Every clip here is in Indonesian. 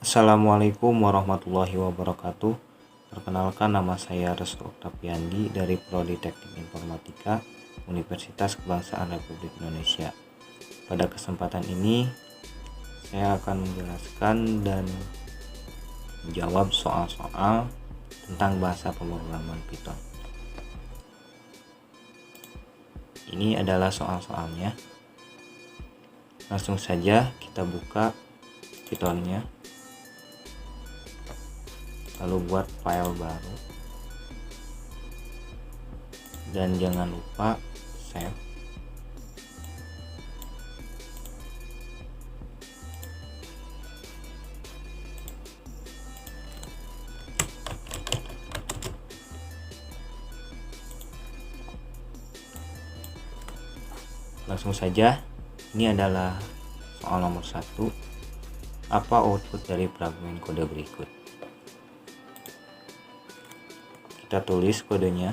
Assalamualaikum warahmatullahi wabarakatuh. Perkenalkan, nama saya Restu Oktaviandi dari Prodi Teknik Informatika Universitas Kebangsaan Republik Indonesia. Pada kesempatan ini saya akan menjelaskan dan menjawab soal-soal tentang bahasa pemrograman Python. Ini adalah soal-soalnya. Langsung saja kita buka Python-nya, lalu buat file baru, dan jangan lupa save. Langsung saja, ini adalah soal nomor 1. Apa output dari fragmen kode berikut? Kita tulis kodenya.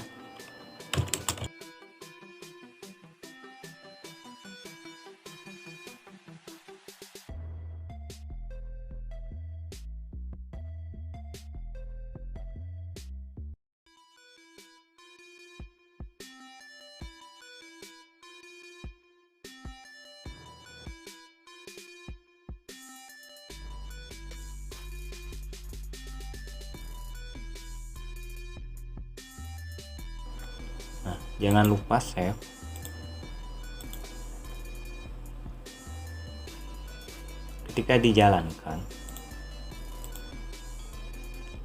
Nah, jangan lupa save. Ketika dijalankan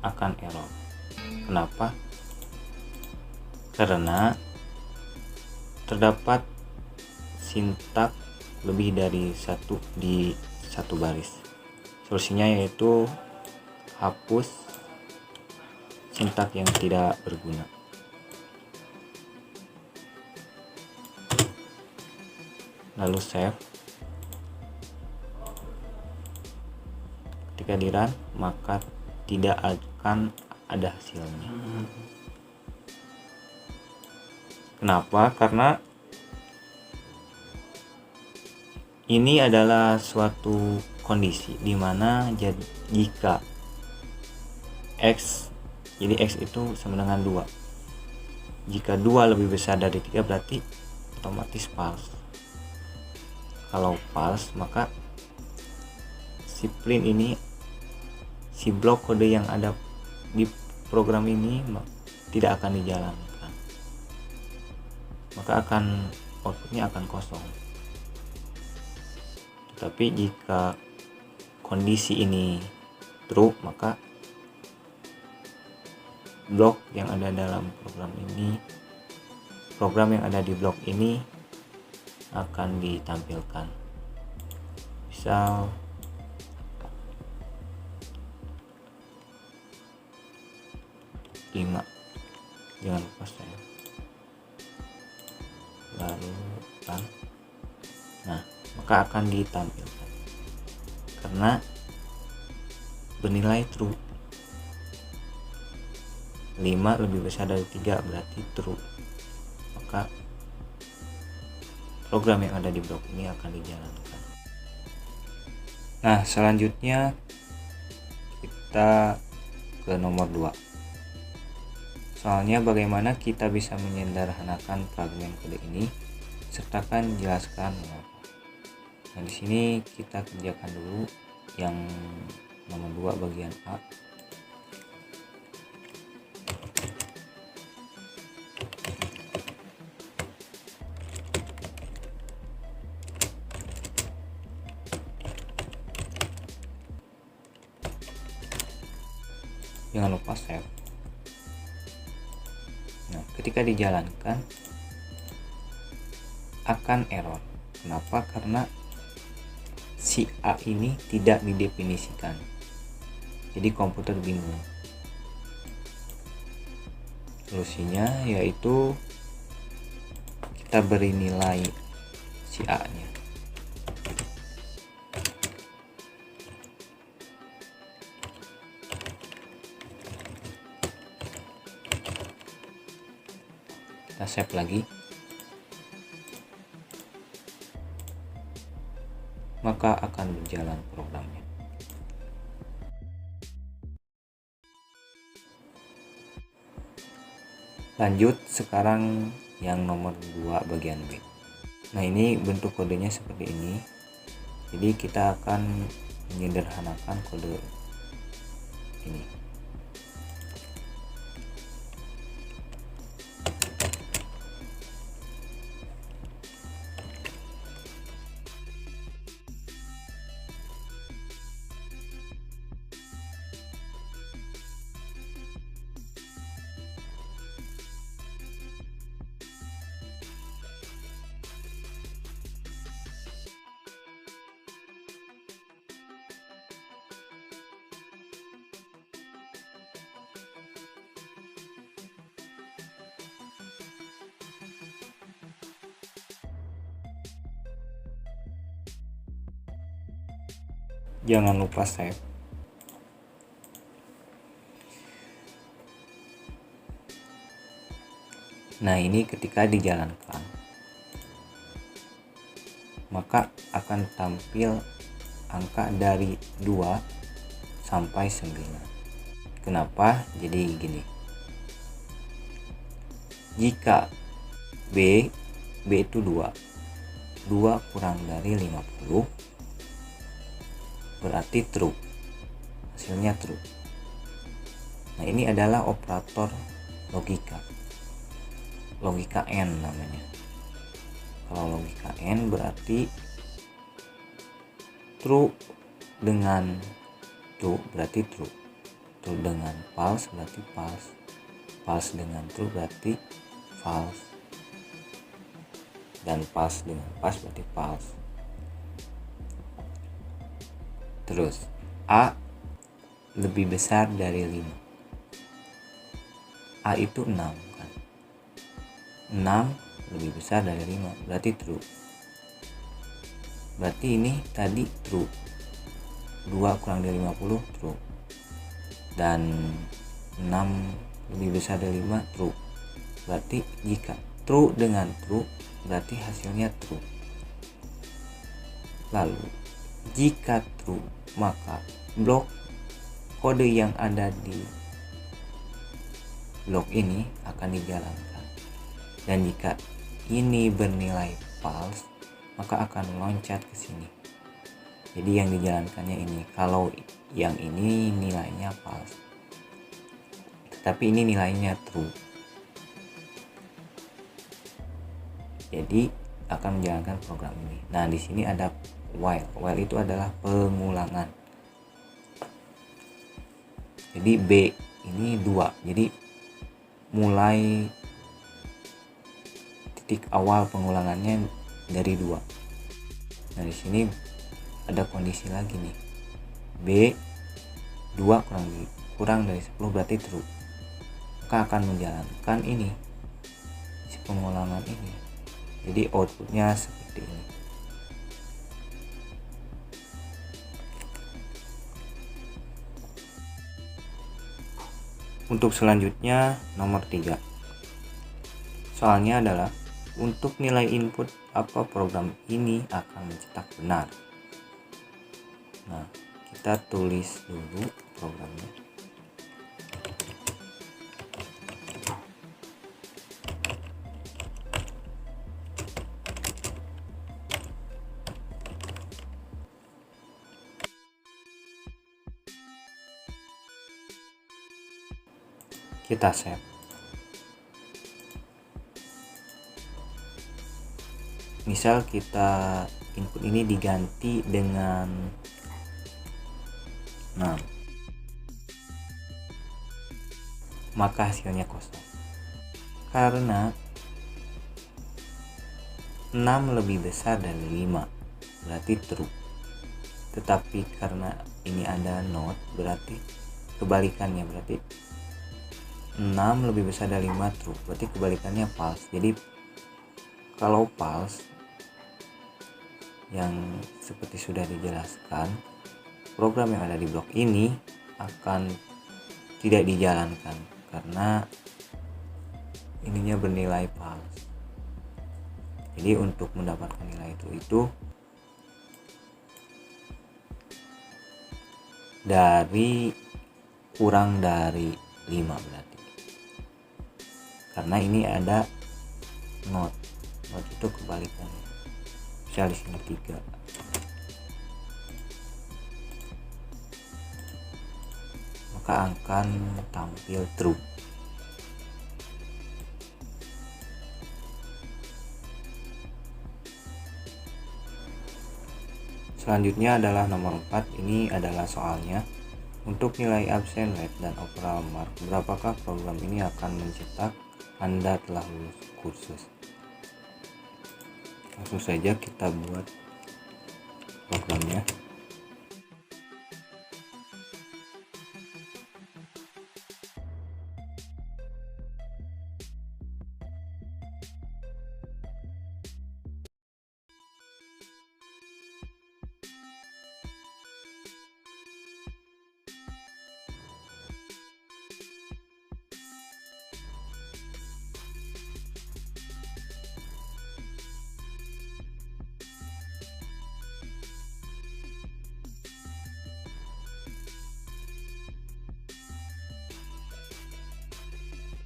akan error. Kenapa? Karena terdapat sintak lebih dari satu di satu baris. Solusinya yaitu hapus sintak yang tidak berguna. Lalu save. Ketika di run, maka tidak akan ada hasilnya. Kenapa? Karena ini adalah suatu kondisi di mana jika X, jadi X itu sama dengan 2. Jika 2 lebih besar dari 3 berarti otomatis false. Kalau false, maka si print ini, si blok kode yang ada di program ini tidak akan dijalankan, maka outputnya akan kosong. Tetapi jika kondisi ini true, maka blok yang ada dalam program yang ada di blok ini akan ditampilkan. Misal lima, jangan lupa saya, lalu run. Nah, maka akan ditampilkan karena bernilai true. 5 lebih besar dari 3 berarti true, maka program yang ada di blok ini akan dijalankan. Nah, selanjutnya kita ke nomor 2. Soalnya bagaimana kita bisa menyederhanakan fragmen kode ini, sertakan jelaskan mengapa. Nah, di sini kita kerjakan dulu yang nomor 2 bagian A. Jangan lupa save. Nah, ketika dijalankan akan error. Kenapa? Karena si A ini tidak didefinisikan. Jadi komputer bingung. Solusinya yaitu kita beri nilai si A-nya. Kita save lagi, maka akan berjalan programnya. Lanjut sekarang yang nomor 2 bagian B. Nah, ini bentuk kodenya seperti ini. Jadi kita akan menyederhanakan kode ini. Jangan lupa save. Nah, ini ketika dijalankan maka akan tampil angka dari 2 sampai 9. Kenapa? Jadi gini. Jika B itu 2 kurang dari 50 berarti true. Hasilnya true. Nah, ini adalah operator logika N namanya. Kalau logika N berarti true dengan true berarti true. True dengan false berarti false. False dengan true berarti false. Dan false dengan false berarti false. Terus A lebih besar dari 5. A itu 6 kan. 6 lebih besar dari 5 berarti true. Berarti ini tadi true. 2 kurang dari 50 true. Dan 6 lebih besar dari 5 true. Berarti jika true dengan true berarti hasilnya true. Lalu jika true maka blok kode yang ada di blok ini akan dijalankan. Dan jika ini bernilai false maka akan loncat ke sini. Jadi yang dijalankannya ini. Kalau yang ini nilainya false, tetapi ini nilainya true, jadi akan menjalankan program ini. Nah, di sini ada while. While itu adalah pengulangan. Jadi B ini 2. Jadi mulai titik awal pengulangannya dari 2. Nah, di sini ada kondisi lagi nih. B 2 kurang dari 10 berarti true. Maka akan menjalankan ini, si pengulangan ini. Jadi outputnya seperti ini. Untuk selanjutnya nomor 3. Soalnya adalah untuk nilai input apa program ini akan mencetak benar. Nah, kita tulis dulu programnya. Kita save. Misal kita input ini diganti dengan 6, maka hasilnya kosong. Karena 6 lebih besar dari 5 berarti true. Tetapi karena ini ada not berarti kebalikannya, berarti 6 lebih besar dari 5 true, berarti kebalikannya false. Jadi kalau false, yang seperti sudah dijelaskan, program yang ada di blok ini akan tidak dijalankan karena ininya bernilai false. Jadi untuk mendapatkan nilai itu dari kurang dari 5 berarti. karena ini ada not itu kebalikannya. Misal di sini 3, maka akan tampil true. Selanjutnya adalah nomor 4. Ini adalah soalnya. Untuk nilai absen rate dan overall mark, berapakah program ini akan mencetak Anda telah lulus kursus? Langsung saja kita buat programnya.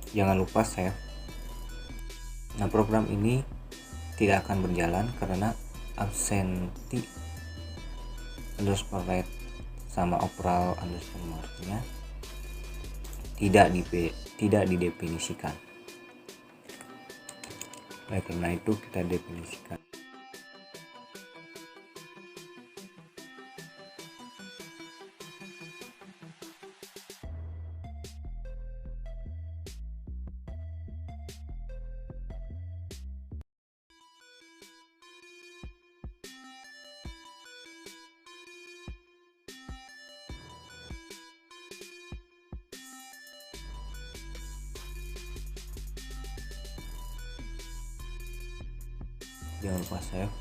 Jangan lupa save. Nah, program ini tidak akan berjalan karena absentee underscore rate sama overall underscore marknya tidak didefinisikan. Oleh karena itu kita definisikan. Jangan lupa save.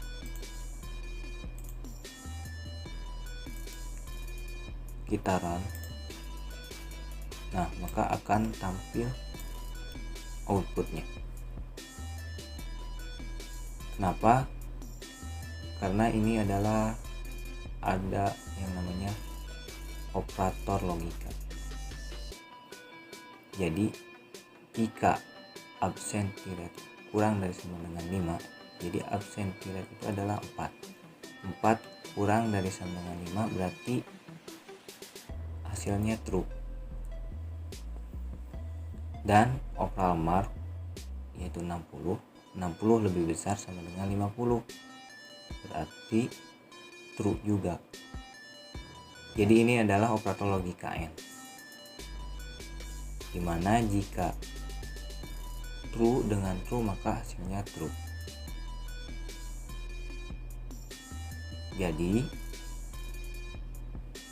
Kita run. Nah, maka akan tampil outputnya. Kenapa? Karena ini adalah ada yang namanya operator logika. Jadi jika absentee rate kurang dari sama dengan 5, jadi absentee rate itu adalah 4 kurang dari sama dengan 5 berarti hasilnya true. Dan overall mark yaitu 60 lebih besar sama dengan 50 berarti true juga. Jadi ini adalah operator logika AND, dimana jika true dengan true maka hasilnya true. Jadi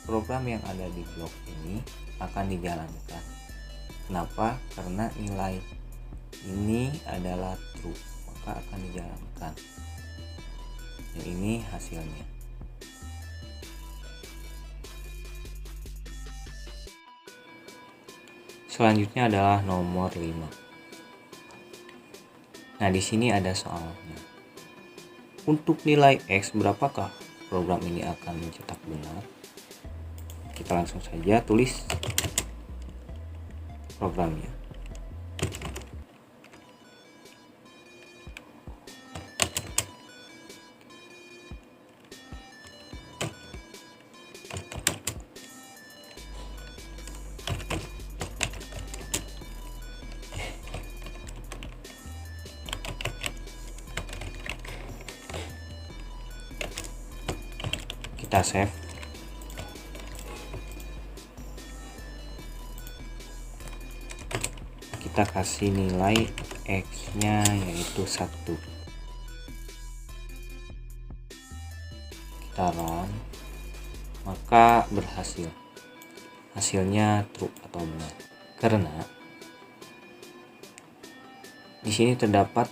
program yang ada di blok ini akan dijalankan. Kenapa? Karena nilai ini adalah true, maka akan dijalankan. Dan ini hasilnya. Selanjutnya adalah nomor 5. Nah, di sini ada soalnya. Untuk nilai X berapakah program ini akan mencetak benar? Kita langsung saja tulis programnya. Kita save. Kita kasih nilai X nya yaitu 1. Kita run, maka berhasil. Hasilnya true atau benar. Karena di sini terdapat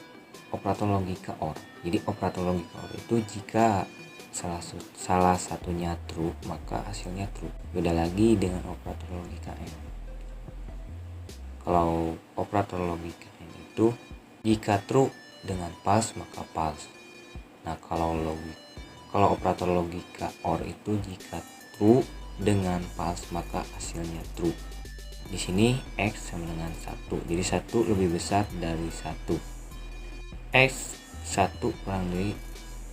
operator logika OR. Jadi operator logika OR itu jika salah satunya true maka hasilnya true. Beda lagi dengan operator logika AND. Kalau operator logika AND itu jika true dengan false maka false. Nah, kalau operator logika OR itu jika true dengan false maka hasilnya true. Di sini X sama dengan 1. Jadi 1 lebih besar dari 1. X 1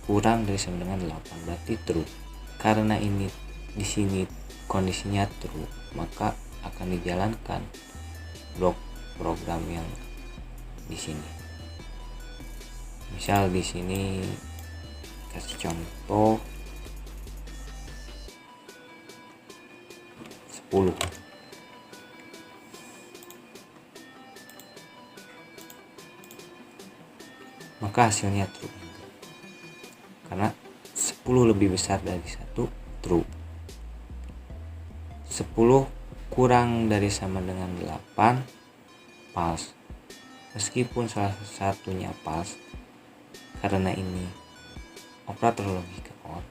kurang dari sama dengan 8, berarti true. Karena ini di sini kondisinya true, maka akan dijalankan blok program yang di sini. Misal di sini kasih contoh 10. Maka hasilnya true. Karena 10 lebih besar dari 1, true. 10 kurang dari sama dengan 8, false. Meskipun salah satunya false, karena ini operator logika OR,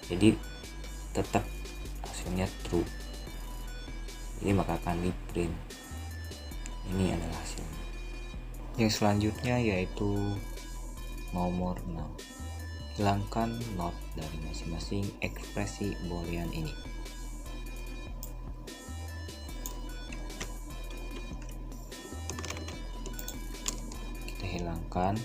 jadi tetap hasilnya true. Jadi maka akan di print. Ini adalah hasilnya. Yang selanjutnya yaitu nomor 6. Hilangkan not dari masing-masing ekspresi boolean ini. Kita hilangkan.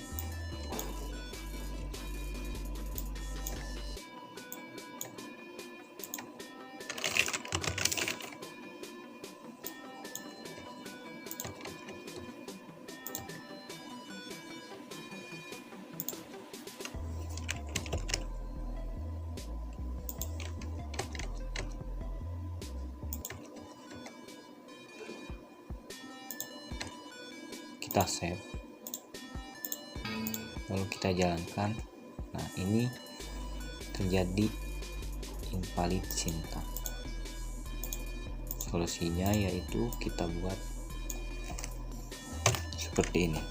Kita save, lalu kita jalankan. Nah, ini terjadi invalid syntax. Solusinya yaitu kita buat seperti ini.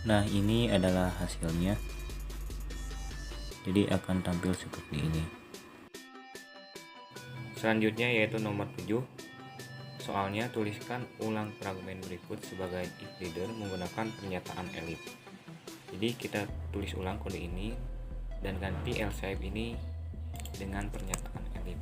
Nah, ini adalah hasilnya. Jadi akan tampil seperti ini. Selanjutnya yaitu nomor 7. Soalnya tuliskan ulang fragmen berikut sebagai if leader menggunakan pernyataan elif. Jadi kita tulis ulang kode ini dan ganti else if ini dengan pernyataan elif.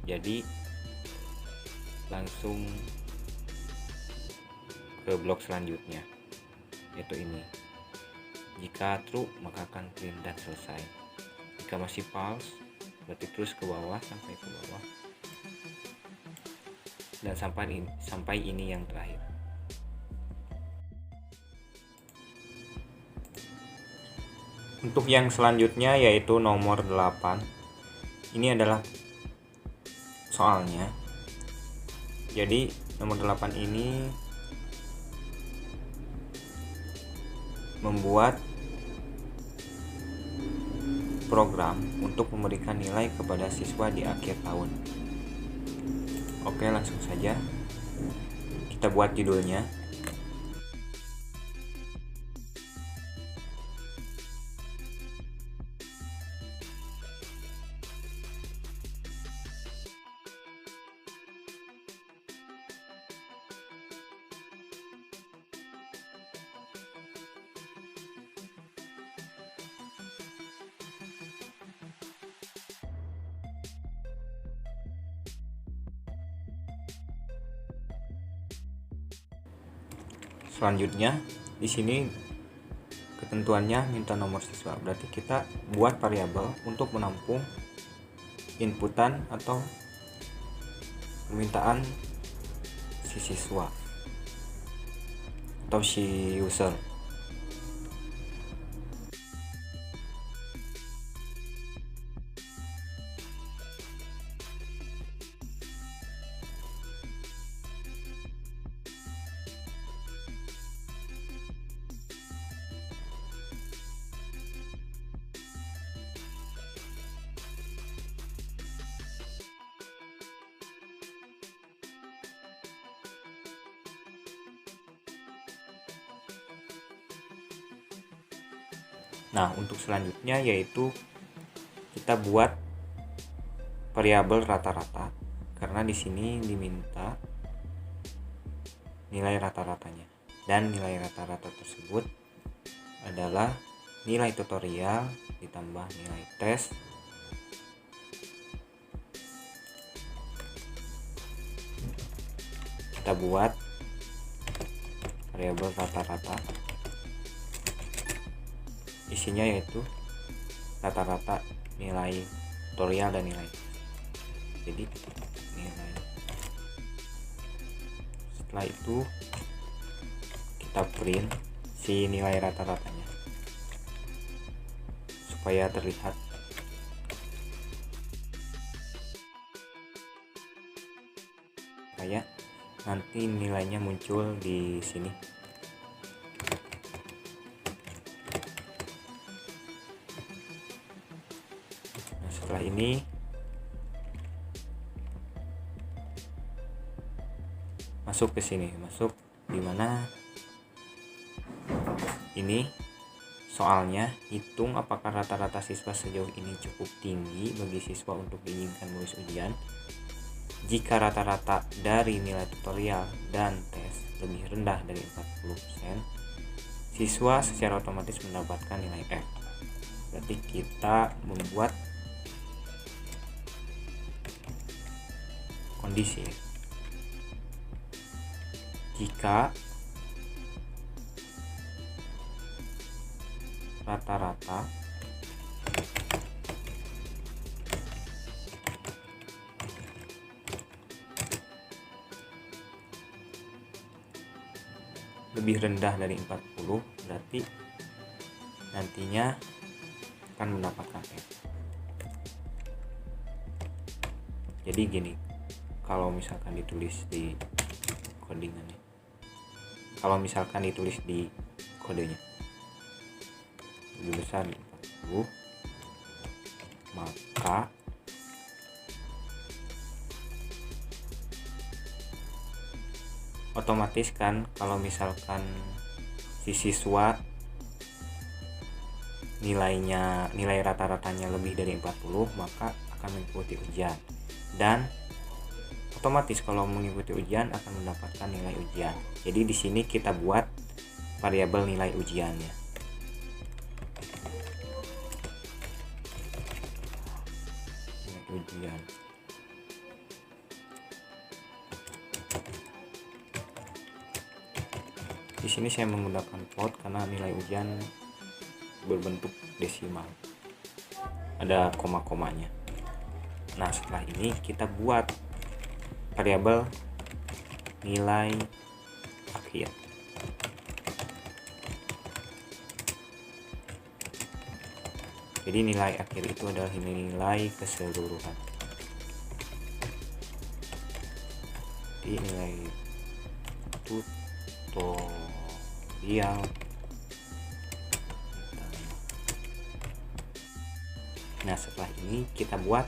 Jadi langsung ke blok selanjutnya, yaitu ini. Jika true maka akan print dan selesai. Jika masih false berarti terus ke bawah sampai ke bawah dan sampai ini yang terakhir. Untuk yang selanjutnya yaitu nomor 8. Ini adalah soalnya. Jadi nomor 8 ini membuat program untuk memberikan nilai kepada siswa di akhir tahun. Oke, langsung saja kita buat judulnya. Selanjutnya di sini ketentuannya minta nomor siswa, berarti kita buat variabel untuk menampung inputan atau permintaan si siswa atau si user. Nah, untuk selanjutnya yaitu kita buat variabel rata-rata, karena di sini diminta nilai rata-ratanya, dan nilai rata-rata tersebut adalah nilai tutorial ditambah nilai tes kita buat variabel rata-rata, isinya yaitu rata-rata nilai tutorial dan nilai. Jadi nilai, setelah itu kita print si nilai rata-ratanya supaya terlihat. Supaya nanti nilainya muncul di sini. Nah, setelah ini masuk ke sini, masuk dimana ini soalnya hitung apakah rata-rata siswa sejauh ini cukup tinggi bagi siswa untuk diizinkan menulis ujian. Jika rata-rata dari nilai tutorial dan tes lebih rendah dari 40%, siswa secara otomatis mendapatkan nilai F. Berarti kita membuat kondisi jika rata-rata lebih rendah dari 40, berarti nantinya akan mendapatkan F. Jadi gini, kalau misalkan ditulis di codingannya, kalau misalkan ditulis di kodenya lebih besar dari 40, maka otomatis kan kalau misalkan si siswa nilai rata-ratanya lebih dari 40, maka akan mengikuti ujian, dan otomatis kalau mengikuti ujian akan mendapatkan nilai ujian. Jadi di sini kita buat variabel nilai ujiannya. Nilai ujian. Di sini saya menggunakan float karena nilai ujian berbentuk desimal, ada koma-komanya. Nah, setelah ini kita buat variabel nilai akhir. Jadi nilai akhir itu adalah nilai keseluruhan. Di nilai tutorial. Nah, setelah ini kita buat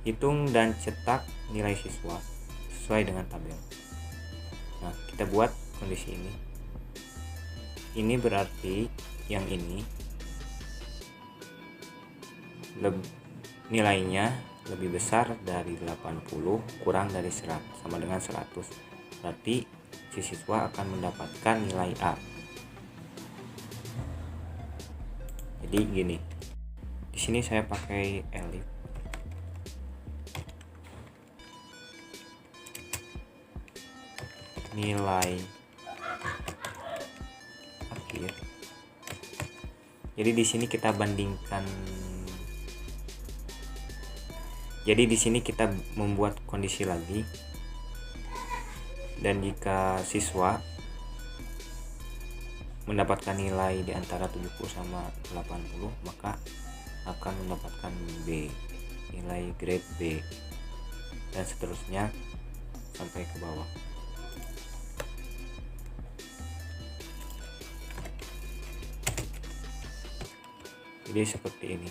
hitung dan cetak nilai siswa sesuai dengan tabel. Nah, kita buat kondisi ini. Ini berarti yang ini nilainya lebih besar dari 80 kurang dari 100 sama dengan 100. Berarti si siswa akan mendapatkan nilai A. Jadi gini. Di sini saya pakai elif. Nilai akhir. Jadi di sini kita bandingkan. Jadi di sini kita membuat kondisi lagi. Dan jika siswa mendapatkan nilai di antara 70 sama 80, maka akan mendapatkan B, nilai grade B, dan seterusnya sampai ke bawah. Jadi seperti ini.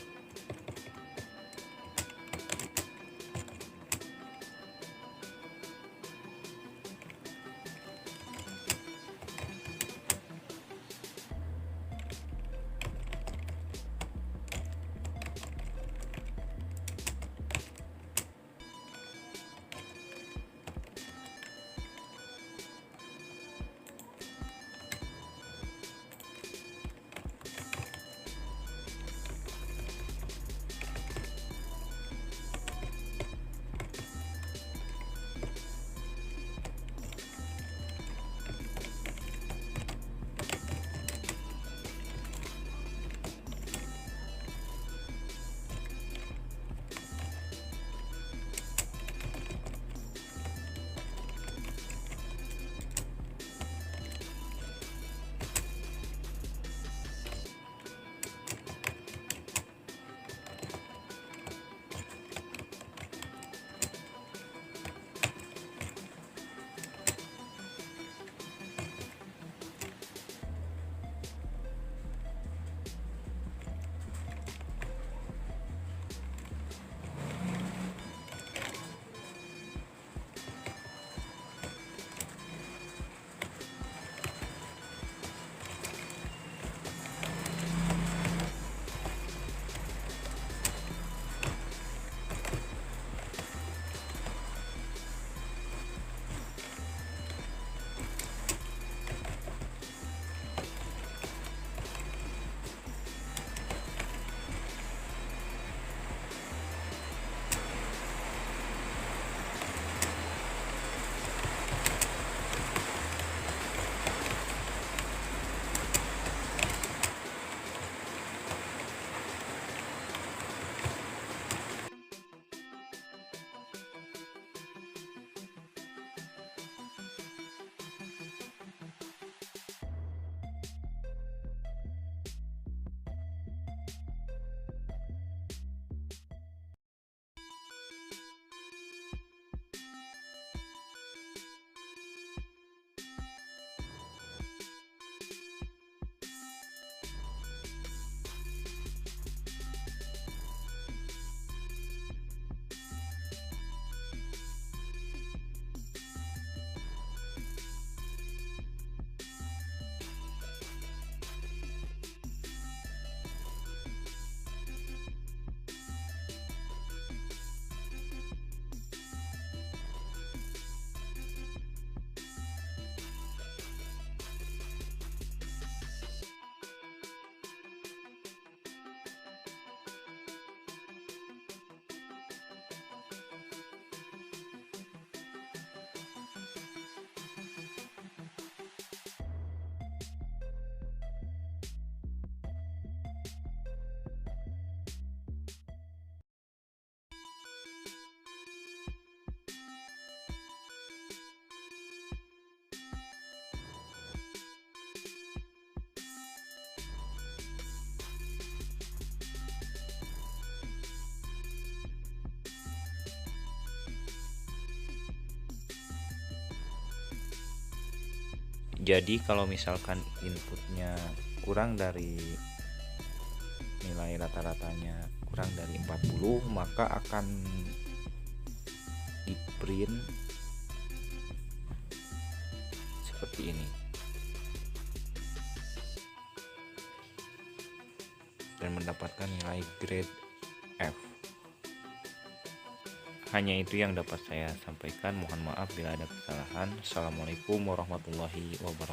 Jadi kalau misalkan inputnya kurang dari nilai rata-ratanya kurang dari 40, maka akan di print seperti ini dan mendapatkan nilai grade F. Hanya itu yang dapat saya sampaikan. Mohon maaf bila ada kesalahan. Assalamualaikum warahmatullahi wabarakatuh.